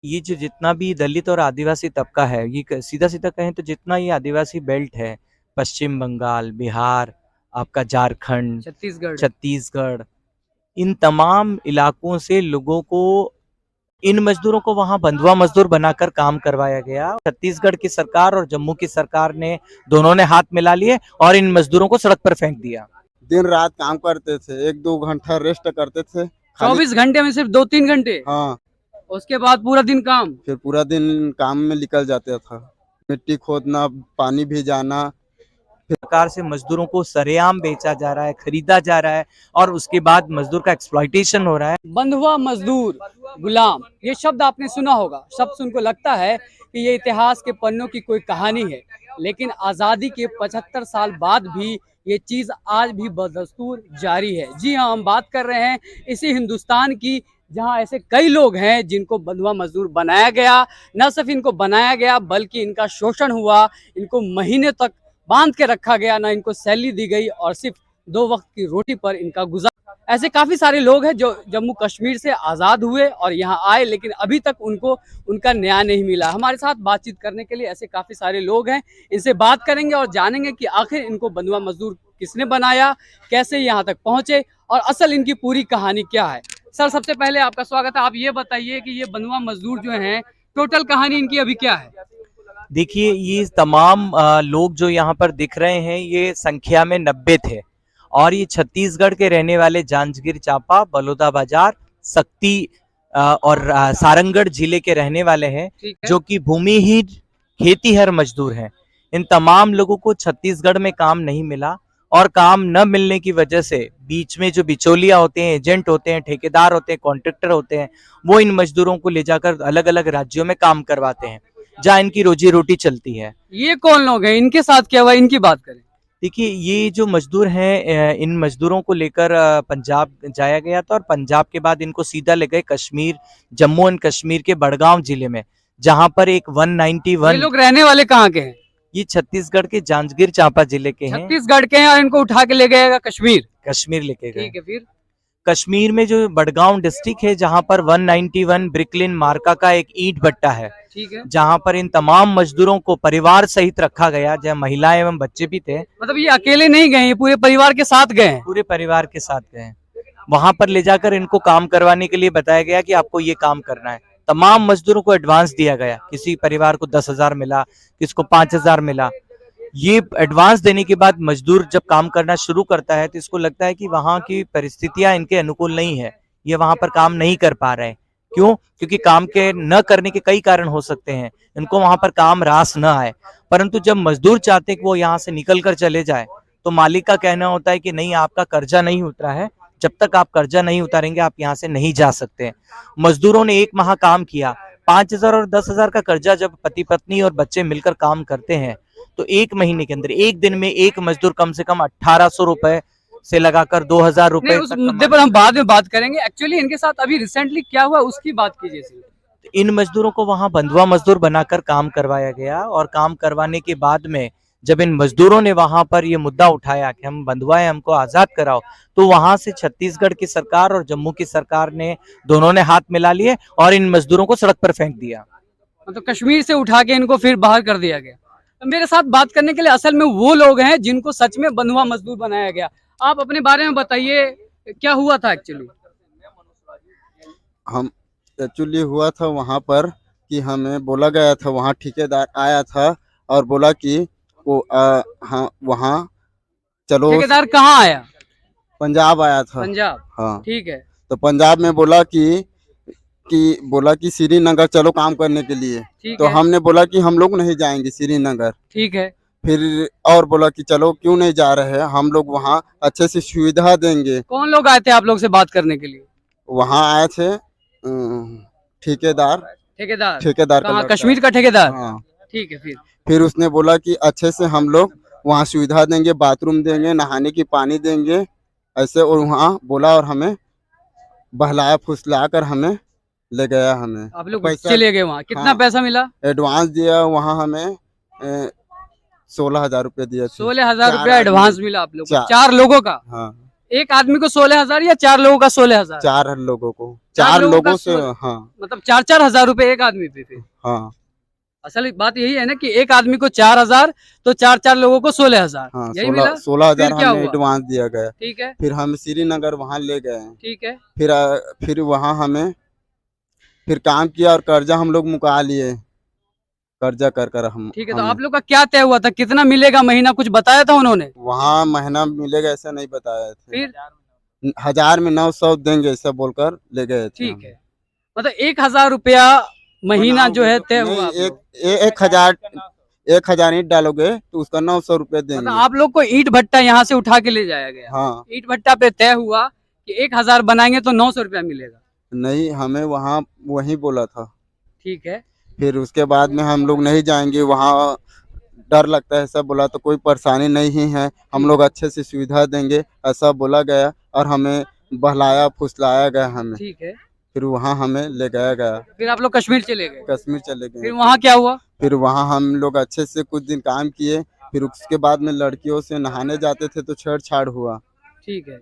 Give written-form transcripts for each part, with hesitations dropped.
ये जो जितना भी दलित और आदिवासी तबका है, ये सीधा-सीधा कहें तो जितना ये आदिवासी बेल्ट है, पश्चिम बंगाल, बिहार, आपका झारखंड, छत्तीसगढ़। छत्तीसगढ़, इन तमाम इलाकों से लोगों को इन मजदूरों को वहाँ बंधुआ मजदूर बनाकर काम करवाया गया। छत्तीसगढ़ की सरकार और जम्मू की सरकार ने दोनों ने हाथ मिला लिए और इन मजदूरों को सड़क पर फेंक दिया। दिन रात काम करते थे, 1-2 घंटा रेस्ट करते थे खाली। 24 घंटे में सिर्फ 2-3 घंटे। हाँ, उसके बाद पूरा दिन काम। फिर पूरा दिन काम में निकल जाता था। मिट्टी खोदना, पानी भिजाना। प्रकार से मजदूरों को सरेआम बेचा जा रहा है, खरीदा जा रहा है और उसके बाद मजदूर का एक्सप्लॉइटेशन हो रहा है। बंधुआ मजदूर, गुलाम, ये शब्द आपने सुना होगा। शब्द सुनकर लगता है कि ये इतिहास के पन्नों की कोई कहानी है, लेकिन आज़ादी के 75 साल बाद भी ये चीज़ आज भी बदस्तूर जारी है। जी हाँ, हम बात कर रहे हैं इसी हिंदुस्तान की, जहाँ ऐसे कई लोग हैं जिनको बंधुआ मजदूर बनाया गया। न सिर्फ इनको बनाया गया बल्कि इनका शोषण हुआ, इनको महीने तक बांध के रखा गया, ना इनको सैलरी दी गई और सिर्फ 2 वक्त की रोटी पर इनका गुजारा। ऐसे काफी सारे लोग हैं जो जम्मू कश्मीर से आजाद हुए और यहाँ आए, लेकिन अभी तक उनको उनका न्याय नहीं मिला। हमारे साथ बातचीत करने के लिए ऐसे काफी सारे लोग हैं, इनसे बात करेंगे और जानेंगे कि आखिर इनको बंधुआ मजदूर किसने बनाया, कैसे यहाँ तक पहुंचे और असल इनकी पूरी कहानी क्या है। सर, सबसे पहले आपका स्वागत है। आप ये बताइए कि ये बंधुआ मजदूर जो हैं, टोटल कहानी इनकी अभी क्या है? देखिए, ये तमाम लोग जो यहाँ पर दिख रहे हैं, ये संख्या में 90 थे और ये छत्तीसगढ़ के रहने वाले जांजगीर चांपा, बलौदाबाजार, सक्ती और सारंगढ़ जिले के रहने वाले हैं, जो कि भूमिहीन खेतीहर मजदूर हैं। इन तमाम लोगों को छत्तीसगढ़ में काम नहीं मिला और काम न मिलने की वजह से बीच में जो बिचौलिया होते हैं, एजेंट होते हैं, ठेकेदार होते हैं, कॉन्ट्रैक्टर होते हैं, वो इन मजदूरों को ले जाकर अलग अलग राज्यों में काम करवाते हैं, जहाँ इनकी रोजी रोटी चलती है। ये कौन लोग हैं, इनके साथ क्या हुआ, इनकी बात करें। देखिए, ये जो मजदूर हैं, इन मजदूरों को लेकर पंजाब जाया गया था और पंजाब के बाद इनको सीधा ले गए कश्मीर, जम्मू एंड कश्मीर के बड़गांव जिले में, जहां पर एक 191। ये लोग रहने वाले कहाँ के हैं? ये छत्तीसगढ़ के जांजगीर चांपा जिले के हैं। छत्तीसगढ़ के हैं और इनको उठा के ले गएगा कश्मीर। कश्मीर लेके गए। ठीक है, फिर कश्मीर में जो बड़गांव डिस्ट्रिक्ट है, जहां पर 191 ब्रिकलिन मार्का का एक ईंट भट्टा है, ठीक है। जहां पर इन तमाम मजदूरों को परिवार सहित रखा गया, जहां महिलाएं एवं बच्चे भी थे। मतलब ये अकेले नहीं गए, ये पूरे परिवार के साथ गए हैं। पूरे परिवार के साथ गए। वहां पर ले जाकर इनको काम करवाने के लिए बताया गया कि आपको ये काम करना है। तमाम मजदूरों को एडवांस दिया गया, किसी परिवार को 10,000 मिला, किसी को 5,000 मिला। ये एडवांस देने के बाद मजदूर जब काम करना शुरू करता है तो इसको लगता है कि वहां की परिस्थितियां इनके अनुकूल नहीं है, ये वहां पर काम नहीं कर पा रहे हैं। क्यों? क्योंकि काम के न करने के कई कारण हो सकते हैं, इनको वहां पर काम रास न आए। परंतु जब मजदूर चाहते हैं कि वो यहाँ से निकल कर चले जाए, तो मालिक का कहना होता है कि नहीं, आपका कर्जा नहीं उतरा है, जब तक आप कर्जा नहीं उतारेंगे आप यहाँ से नहीं जा सकते। मजदूरों ने 1 माह काम किया। 5,000 और 10,000 का कर्जा जब पति पत्नी और बच्चे मिलकर काम करते हैं, तो 1 महीने के अंदर, 1 दिन में एक मजदूर कम से कम 1,800 रुपए से लगाकर 2,000 रुपए उस मुद्दे पर हम बाद में बात करेंगे। एक्चुअली इनके साथ अभी रिसेंटली क्या हुआ उसकी बात कीजिए। इन मजदूरों को वहां बंधुआ मजदूर बनाकर काम करवाया गया और काम करवाने के बाद में जब इन मजदूरों ने वहां पर ये मुद्दा उठाया कि हम बंधुआ हैं, हमको आजाद कराओ, तो वहां से छत्तीसगढ़ की सरकार और जम्मू की सरकार ने दोनों ने हाथ मिला लिए और इन मजदूरों को सड़क पर फेंक दिया। मतलब कश्मीर से उठा के इनको फिर बाहर कर दिया गया। तो मेरे साथ बात करने के लिए असल में वो लोग हैं जिनको सच में बंधुआ मजदूर बनाया गया। आप अपने बारे में बताइए, क्या हुआ था एक्चुअली? हम एक्चुअली हुआ था वहाँ पर कि हमें बोला गया था, वहाँ ठेकेदार आया था और बोला कि वो हाँ वहाँ चलो। ठेकेदार कहाँ आया? पंजाब आया था। पंजाब। हाँ, ठीक है। तो पंजाब में बोला कि श्रीनगर चलो काम करने के लिए। तो हमने बोला कि हम लोग नहीं जाएंगे श्रीनगर। ठीक है। फिर और बोला कि चलो क्यों नहीं जा रहे हैं, हम लोग वहाँ अच्छे से सुविधा देंगे। कौन लोग आए थे आप लोग से बात करने के लिए? वहाँ आए थे ठेकेदार। ठेकेदार कहाँ? कश्मीर का ठेकेदार। हाँ। ठीक है। फिर उसने बोला कि अच्छे से हम लोग वहाँ सुविधा देंगे, बाथरूम देंगे, नहाने की पानी देंगे ऐसे, और वहाँ बोला और हमें बहलाया फुसला कर हमें ले गया। हमें आप लोग चले गए वहाँ? कितना पैसा मिला? एडवांस दिया वहाँ हमें 16,000 रुपये दिया। 16,000 रुपया एडवांस मिला आप लोग को? 4 लोगों का? हाँ। एक आदमी को 16,000 या 4 लोगों का 16,000? 4 लोगों को, चार 4 लोगों का लोगों से, 16 हाँ मतलब 4-4 हजार रुपए एक आदमी पे थे। हाँ असल बात यही है ना कि एक आदमी को 4,000 तो 4-4 लोगों को 16,000 हाँ, यही मिला। 16,000 फिर क्या हमें हुआ? एडवांस दिया गया। ठीक है, फिर हम श्रीनगर वहाँ ले गए। ठीक है, फिर वहाँ हमें फिर काम किया और कर्जा हम लोग मुका लिए, कर्जा कर कर हम ठीक है। तो हमें आप लोग का क्या तय हुआ था, कितना मिलेगा महीना, कुछ बताया था उन्होंने? वहाँ महीना मिलेगा ऐसा नहीं बताया थे। फिर 1000 में 900 देंगे ऐसा बोलकर ले गए थे ठीक हम। है, मतलब 1,000 रुपया महीना जो है तय नहीं, हुआ आप लोग। 1000 ईंट डालोगे तो उसका 900 रुपये मतलब देंगे। आप लोग को ईंट भट्टा यहाँ से उठा के ले जाया गया। हाँ ईंट भट्टा पे तय हुआ कि 1,000 बनाएंगे तो 900 रुपया मिलेगा। नहीं, हमें वहाँ वही बोला था। ठीक है, फिर उसके बाद में हम लोग नहीं जाएंगे वहाँ, डर लगता है ऐसा बोला, तो कोई परेशानी नहीं है, हम लोग अच्छे से सुविधा देंगे ऐसा बोला गया और हमें बहलाया फुसलाया गया हमें। ठीक है। फिर वहाँ हमें ले गया गया, फिर आप लोग कश्मीर चले गए। कश्मीर चले फिर गए। वहाँ क्या हुआ? फिर वहाँ हम लोग अच्छे से कुछ दिन काम किए। फिर उसके बाद में लड़कियों से नहाने जाते थे तो छेड़छाड़ हुआ ठीक है,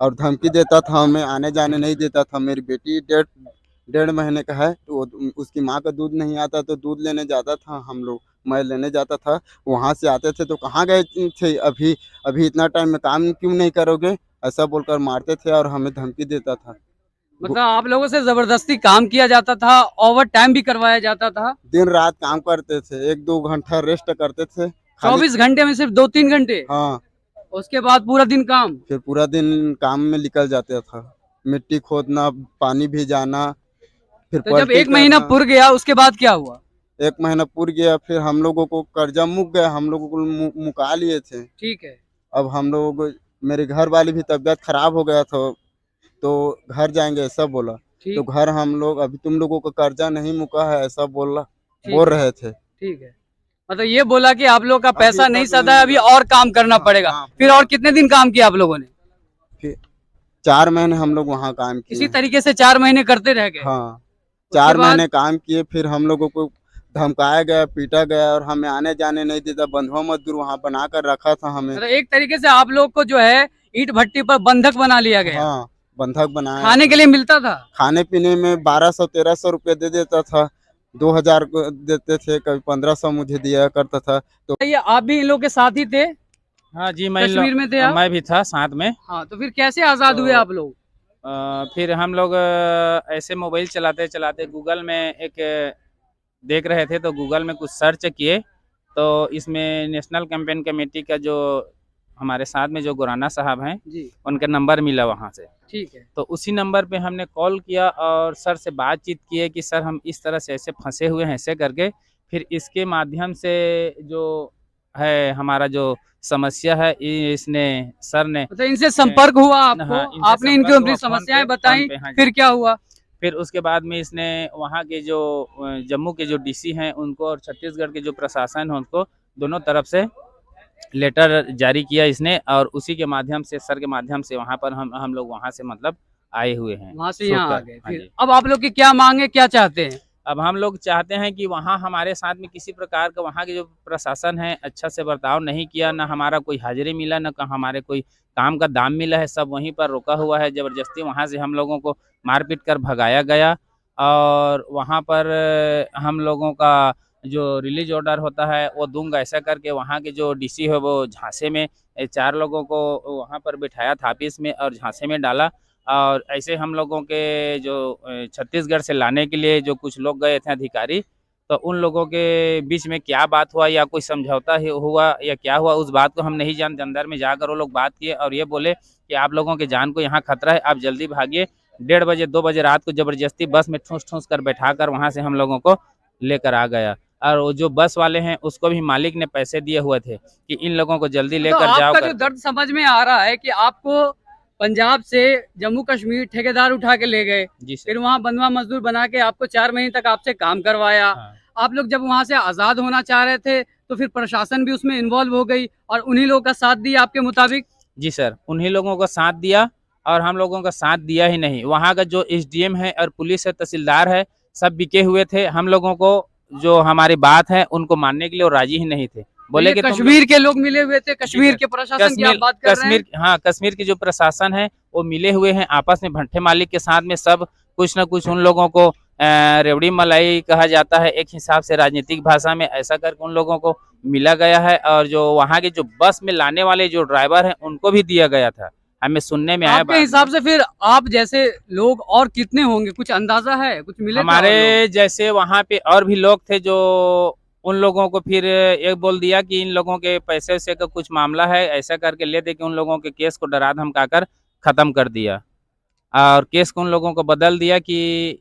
और धमकी देता था, हमें आने जाने नहीं देता था। मेरी बेटी 1.5 महीने का है, तो उसकी माँ का दूध नहीं आता तो दूध लेने जाता था हम लोग, मैं लेने जाता था। वहाँ से आते थे तो कहाँ गए थे, अभी अभी इतना टाइम में काम क्यों नहीं करोगे, ऐसा बोलकर मारते थे और हमें धमकी देता था। मतलब आप लोगों से जबरदस्ती काम किया जाता था, ओवर टाइम भी करवाया जाता था। दिन रात काम करते थे, 1-2 घंटा रेस्ट करते थे खाली। 24 घंटे में सिर्फ 2-3 घंटे, हाँ, उसके बाद पूरा दिन काम। फिर पूरा दिन काम में निकल जाता था, मिट्टी खोदना, पानी भी जाना, फिर तो जब पलटी 1 महीना करना। पुर गया उसके बाद क्या हुआ? 1 महीना पूर गया, फिर हम लोगों को कर्जा मुक गया, हम लोगों को मुका लिए थे। ठीक है, अब हम लोगों को, मेरे घर वाली भी तबीयत खराब हो गया था तो घर जाएंगे ऐसा बोला। तो ठीक घर हम लोग, अभी तुम लोगों का कर्जा नहीं मुका है ऐसा बोल ठीक है, रहे थे। ठीक है। मतलब ये बोला कि आप लोग का पैसा अभी नहीं तक सधा है, अभी नहीं और काम करना पड़ेगा। हाँ, फिर और कितने दिन काम किया आप लोगों ने? फिर 4 महीने हम लोग वहाँ काम इसी किए। तरीके से 4 महीने करते रह गए। हाँ, उसके 4 बाद महीने काम किए। फिर हम लोगों को धमकाया गया, पीटा गया और हमें आने जाने नहीं देता, बंधुआ मजदूर वहाँ बना कर रखा था हमें। मतलब एक तरीके से आप लोग को जो है ईंट भट्टी पर बंधक बना लिया गया। हाँ, बंधक बनाया। खाने के लिए मिलता था? खाने पीने में 1200-1300 रुपये दे देता था, 2000 को देते थे, कभी 1500 मुझे दिया करता था। तो ये आप भी इन लोग के साथ ही थे? हाँ जी, मैं कश्मीर में थे आप? मैं भी था साथ में। हाँ, तो फिर कैसे आजाद हुए आप लोग? फिर हम लोग ऐसे मोबाइल चलाते चलाते गूगल में एक देख रहे थे, तो गूगल में कुछ सर्च किए तो इसमें नेशनल कैंपेन कमेटी का जो हमारे साथ में जो गुराना साहब हैं जी, उनका नंबर मिला वहाँ से। ठीक है, तो उसी नंबर पे हमने कॉल किया और सर से बातचीत किए कि सर हम इस तरह से ऐसे फंसे हुए हैं ऐसे करके। फिर इसके माध्यम से जो है हमारा जो समस्या है इसने सर ने मतलब इनसे संपर्क हुआ आपको? हाँ, इनसे आपने इनको संपर्क अपनी हुआ, फोन समस्याएं पे, बताई, फोन पे, हाँ जी। फिर क्या हुआ? फिर उसके बाद में इसने वहाँ के जो जम्मू के जो डीसी हैं उनको और छत्तीसगढ़ के जो प्रशासन है उनको दोनों तरफ से लेटर जारी किया इसने, और उसी के माध्यम से सर के माध्यम से वहाँ पर हम लोग वहाँ से मतलब आए हुए हैं वहां से यहाँ आ छूटकर। गए। हाँ फिर जी। अब आप लोग की क्या मांग है, क्या चाहते हैं? अब हम लोग चाहते हैं कि वहाँ हमारे साथ में किसी प्रकार का वहाँ के जो प्रशासन है अच्छा से बर्ताव नहीं किया, ना हमारा कोई हाजिरी मिला, ना हमारे कोई काम का दाम मिला है, सब वहीं पर रुका हुआ है। ज़बरदस्ती वहाँ से हम लोगों को मारपीट कर भगाया गया और वहाँ पर हम लोगों का जो रिलीज ऑर्डर होता है वो दूंगा ऐसा करके वहाँ के जो डीसी है वो झांसे में 4 लोगों को वहाँ पर बिठाया था ऑफिस में और झांसे में डाला। और ऐसे हम लोगों के जो छत्तीसगढ़ से लाने के लिए जो कुछ लोग गए थे अधिकारी, तो उन लोगों के बीच में क्या बात हुआ या कोई समझौता हुआ या क्या हुआ उस बात को हम नहीं जानते। अंदर में जाकर वो लोग बात किए और ये बोले कि आप लोगों के जान को यहाँ खतरा है, आप जल्दी भागिए। 1:30 बजे 2 बजे रात को ज़बरदस्ती बस में ठूस कर बैठा कर वहाँ से हम लोगों को लेकर आ गया। और वो जो बस वाले हैं उसको भी मालिक ने पैसे दिए हुए थे कि इन लोगों को जल्दी तो लेकर जाओ आपका जो करके। दर्द समझ में आ रहा है कि आपको पंजाब से जम्मू कश्मीर ठेकेदार उठा के ले गए, जी सर। फिर वहाँ बंधुआ मजदूर बना के आपको 4 महीने तक आपसे काम करवाया। हाँ। आप लोग जब वहाँ से आजाद होना चाह रहे थे तो फिर प्रशासन भी उसमें इन्वॉल्व हो गई और उन्हीं लोगों का साथ दिया आपके मुताबिक? जी सर, उन्हीं लोगों का साथ दिया और हम लोगों का साथ दिया ही नहीं। वहाँ का जो एसडीएम है और पुलिस है, तहसीलदार है, सब बिके हुए थे। हम लोगों को जो हमारी बात है उनको मानने के लिए और राजी ही नहीं थे। बोले ये कि तुम कश्मीर के लोग मिले हुए थे, कश्मीर के प्रशासन की आप बात कर रहे हैं। कश्मीर, हाँ, कश्मीर की जो प्रशासन है वो मिले हुए हैं आपस में, भट्टे मालिक के साथ में सब कुछ न कुछ उन लोगों को रेवड़ी मलाई कहा जाता है एक हिसाब से राजनीतिक भाषा में, ऐसा करके उन लोगों को मिला गया है। और जो वहाँ के जो बस में लाने वाले जो ड्राइवर हैं उनको भी दिया गया था, हमें सुनने में आया। आपके हिसाब से फिर आप जैसे लोग और कितने होंगे, कुछ अंदाजा है, कुछ मिले थे और लोग? हमारे जैसे वहाँ पे और भी लोग थे, जो उन लोगों को फिर ये बोल दिया कि इन लोगों के पैसे वैसे का कुछ मामला है, ऐसा करके ले दे के उन लोगों के केस को डरा धमकाकर खत्म कर दिया। और केस को उन लोगों को बदल दिया कि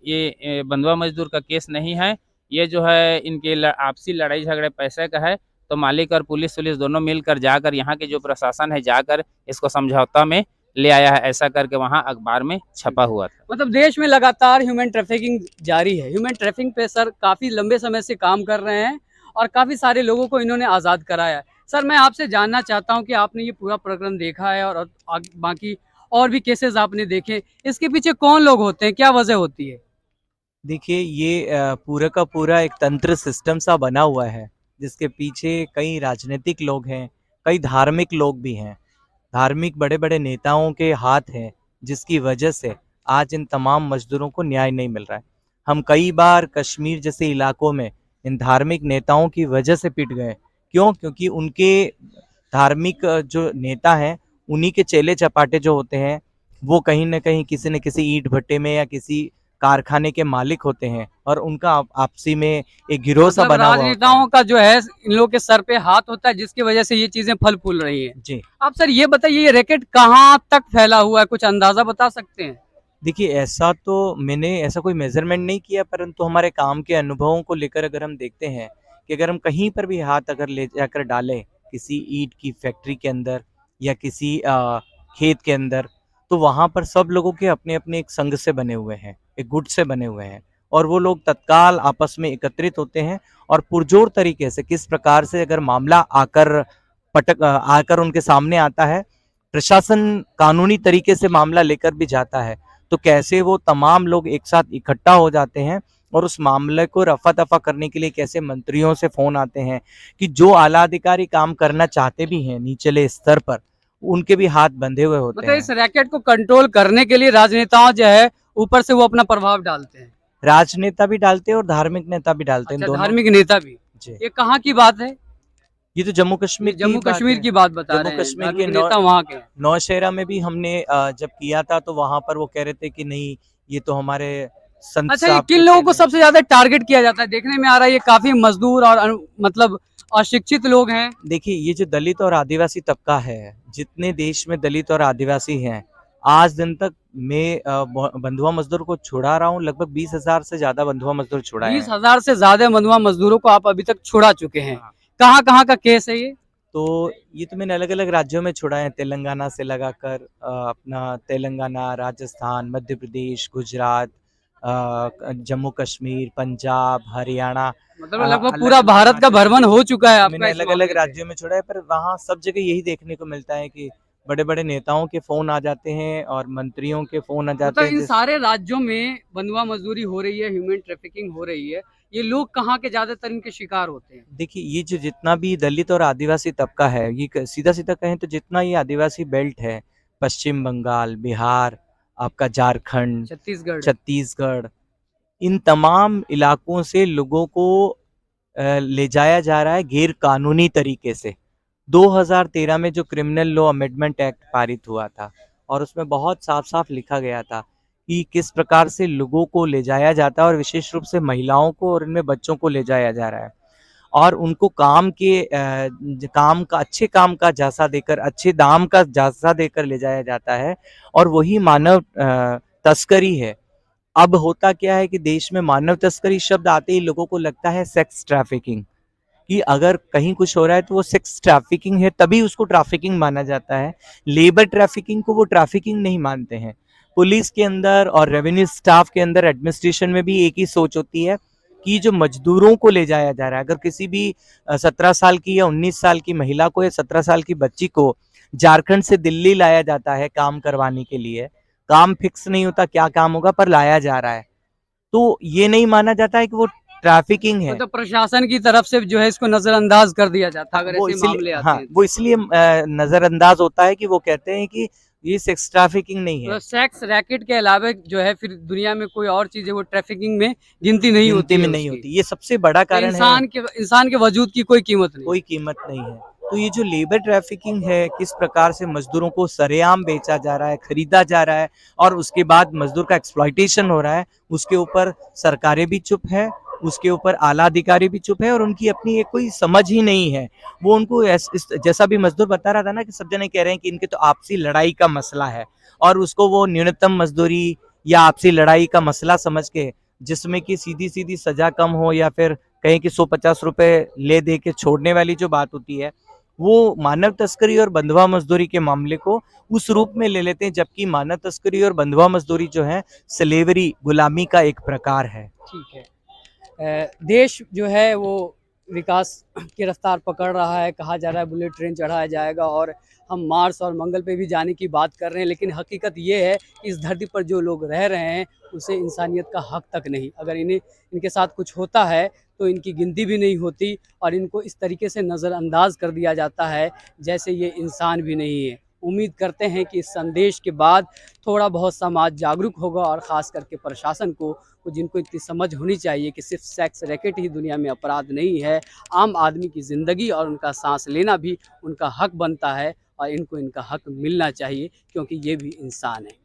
ये बंधुआ मजदूर का केस नहीं है, ये जो है इनके आपसी लड़ाई झगड़े पैसे का है। तो मालिक और पुलिस दोनों मिलकर जाकर यहाँ के जो प्रशासन है जाकर इसको समझौता में ले आया है, ऐसा करके वहाँ अखबार में छपा हुआ था। मतलब देश में लगातार ह्यूमन ट्रैफिकिंग जारी है। ह्यूमन ट्रैफिकिंग पे सर काफी लंबे समय से काम कर रहे हैं और काफी सारे लोगों को इन्होंने आजाद कराया है। सर मैं आपसे जानना चाहता हूं कि आपने ये पूरा प्रकरण देखा है और बाकी और भी केसेस आपने देखे, इसके पीछे कौन लोग होते हैं, क्या वजह होती है? देखिए ये पूरा का पूरा एक तंत्र सिस्टम सा बना हुआ है, जिसके पीछे कई राजनीतिक लोग हैं, कई धार्मिक लोग भी हैं, धार्मिक बड़े बड़े नेताओं के हाथ हैं, जिसकी वजह से आज इन तमाम मजदूरों को न्याय नहीं मिल रहा है। हम कई बार कश्मीर जैसे इलाकों में इन धार्मिक नेताओं की वजह से पिट गए। क्यों? क्योंकि उनके धार्मिक जो नेता हैं, उन्हीं के चेले चपाटे जो होते हैं, वो कहीं न कहीं किसी न किसी ईंट भट्टे में या किसी कारखाने के मालिक होते हैं और उनका आपसी में एक गिरोह सा मतलब बना हुआ होता है। राजनेताओं का जो है इन लोगों के सर पे हाथ होता है, जिसकी वजह से ये चीजें फल फूल रही है। जी। आप सर ये बताइए, ये रैकेट कहाँ तक फैला हुआ है, कुछ अंदाजा बता सकते हैं? देखिए ऐसा तो मैंने ऐसा कोई मेजरमेंट नहीं किया, परंतु हमारे काम के अनुभवों को लेकर अगर हम देखते हैं कि अगर हम कहीं पर भी हाथ अगर ले जाकर डालें किसी ईंट की फैक्ट्री के अंदर या किसी खेत के अंदर, तो वहाँ पर सब लोगों के अपने अपने एक संघ से बने हुए हैं, एक गुट से बने हुए हैं और वो लोग तत्काल आपस में एकत्रित होते हैं और पुरजोर तरीके से किस प्रकार से अगर मामला आकर उनके सामने आता है, प्रशासन कानूनी तरीके से मामला लेकर भी जाता है, तो कैसे वो तमाम लोग एक साथ इकट्ठा हो जाते हैं और उस मामले को रफा दफा करने के लिए कैसे मंत्रियों से फोन आते हैं कि जो आला अधिकारी काम करना चाहते भी हैं निचले स्तर पर, उनके भी हाथ बंधे हुए होते मतलब हैं। इस रैकेट को कंट्रोल करने के लिए राजनेताओं जो है ऊपर से वो अपना प्रभाव डालते हैं। राजनेता भी डालते हैं और धार्मिक नेता भी डालते हैं, अच्छा, दोनों। धार्मिक नेता भी। जी। ये कहाँ की बात है? ये तो जम्मू कश्मीर जम्मू कश्मीर की बात बता रहे हैं। कश्मीर के धार्मिक नेता वहाँ के हैं। नौशहरा में भी हमने जब किया था तो वहां पर वो कह रहे थे कि नहीं, ये तो हमारे संत अच्छा, ये साहब किन के लोगों को चेले हैं। सबसे ज्यादा टारगेट किया जाता है? देखने में आ रहा है ये काफी मजदूर और मतलब अशिक्षित लोग हैं। देखिए ये जो दलित और आदिवासी तबका है, जितने देश में दलित और आदिवासी हैं, आज दिन तक मैं बंधुआ मजदूर को छुड़ा रहा हूँ, लगभग 20,000 से ज्यादा बंधुआ मजदूर छुड़ाए हैं। 20,000 से ज्यादा बंधुआ मजदूरों को आप अभी तक छुड़ा चुके हैं। हाँ। कहाँ कहाँ का केस है ये? तो ये तो मैंने अलग अलग राज्यों में छुड़ाए हैं, तेलंगाना से लगाकर अपना तेलंगाना, राजस्थान, मध्य प्रदेश, गुजरात, जम्मू कश्मीर, पंजाब, हरियाणा, मतलब लगभग अलग पूरा अलग भारत का राज्यों भ्रमण हो चुका है आपका मैंने इस अलग मामले अलग से। राज्यों में छुड़ा है, पर वहाँ सब जगह यही देखने को मिलता है कि बड़े बड़े नेताओं के फोन आ जाते हैं और मंत्रियों के फोन आ जाते मतलब हैं। इन सारे राज्यों में बंधुआ मजदूरी हो रही है, ह्यूमन ट्रैफिकिंग हो रही है, ये लोग कहाँ के ज्यादातर इनके शिकार होते हैं? देखिए ये जो जितना भी दलित और आदिवासी तबका है, ये सीधा सीधा कहें तो जितना ये आदिवासी बेल्ट है, पश्चिम बंगाल, बिहार, आपका झारखंड, छत्तीसगढ़। छत्तीसगढ़, इन तमाम इलाकों से लोगों को ले जाया जा रहा है गैर कानूनी तरीके से। 2013 में जो क्रिमिनल लॉ अमेंडमेंट एक्ट पारित हुआ था और उसमें बहुत साफ साफ लिखा गया था कि किस प्रकार से लोगों को ले जाया जाता है और विशेष रूप से महिलाओं को और इनमें बच्चों को ले जाया जा रहा है और उनको काम का अच्छे काम का जासा देकर, अच्छे दाम का जासा देकर ले जाया जाता है और वही मानव तस्करी है। अब होता क्या है कि देश में मानव तस्करी शब्द आते ही लोगों को लगता है सेक्स ट्रैफिकिंग, कि अगर कहीं कुछ हो रहा है तो वो सेक्स ट्रैफिकिंग है, तभी उसको ट्रैफिकिंग माना जाता है। लेबर ट्रैफिकिंग को वो ट्रैफिकिंग नहीं मानते हैं। पुलिस के अंदर और रेवेन्यू स्टाफ के अंदर, एडमिनिस्ट्रेशन में भी एक ही सोच होती है कि जो मजदूरों को ले जाया जा रहा है, अगर किसी भी 17 साल की या 19 साल की महिला को या 17 साल की बच्ची को झारखंड से दिल्ली लाया जाता है काम करवाने के लिए, काम फिक्स नहीं होता क्या काम होगा, पर लाया जा रहा है, तो ये नहीं माना जाता है कि वो ट्रैफिकिंग है मतलब प्रशासन की तरफ से जो है इसको नजरअंदाज कर दिया जाता है अगर वो ऐसे मामले इसलिए आते हाँ हैं। वो इसलिए नजरअंदाज होता है कि वो कहते हैं कि ये सेक्स ट्रैफिकिंग नहीं है, तो सेक्स रैकेट के अलावा जो है फिर दुनिया में कोई और चीज है वो ट्रैफिकिंग में गिनती नहीं होती गिनती में है नहीं उसकी। होती। ये सबसे बड़ा तो कारण है, इंसान के वजूद की कोई कीमत नहीं। कोई कीमत नहीं है। तो ये जो लेबर ट्रैफिकिंग है, किस प्रकार से मजदूरों को सरेआम बेचा जा रहा है, खरीदा जा रहा है और उसके बाद मजदूर का एक्सप्लॉइटेशन हो रहा है, उसके ऊपर सरकारें भी चुप है, उसके ऊपर आला अधिकारी भी चुप है और उनकी अपनी एक कोई समझ ही नहीं है। वो उनको जैसा भी मजदूर बता रहा था ना कि सब जने कह रहे हैं कि इनके तो आपसी लड़ाई का मसला है और उसको वो न्यूनतम मजदूरी या आपसी लड़ाई का मसला समझ के, जिसमें कि सीधी सीधी सजा कम हो या फिर कहीं कि 150 रुपए ले दे के छोड़ने वाली जो बात होती है, वो मानव तस्करी और बंधुआ मजदूरी के मामले को उस रूप में ले लेते हैं, जबकि मानव तस्करी और बंधुआ मजदूरी जो है स्लेवरी, गुलामी का एक प्रकार है। ठीक है। देश जो है वो विकास की रफ्तार पकड़ रहा है, कहा जा रहा है बुलेट ट्रेन चढ़ाया जाएगा और हम मार्स और मंगल पे भी जाने की बात कर रहे हैं, लेकिन हकीकत ये है कि इस धरती पर जो लोग रह रहे हैं उसे इंसानियत का हक तक नहीं। अगर इनके साथ कुछ होता है तो इनकी गिनती भी नहीं होती और इनको इस तरीके से नज़रअंदाज कर दिया जाता है जैसे ये इंसान भी नहीं है। उम्मीद करते हैं कि इस संदेश के बाद थोड़ा बहुत समाज जागरूक होगा और ख़ास करके प्रशासन को जिनको इतनी समझ होनी चाहिए कि सिर्फ सेक्स रैकेट ही दुनिया में अपराध नहीं है, आम आदमी की ज़िंदगी और उनका सांस लेना भी उनका हक बनता है और इनको इनका हक मिलना चाहिए क्योंकि ये भी इंसान है।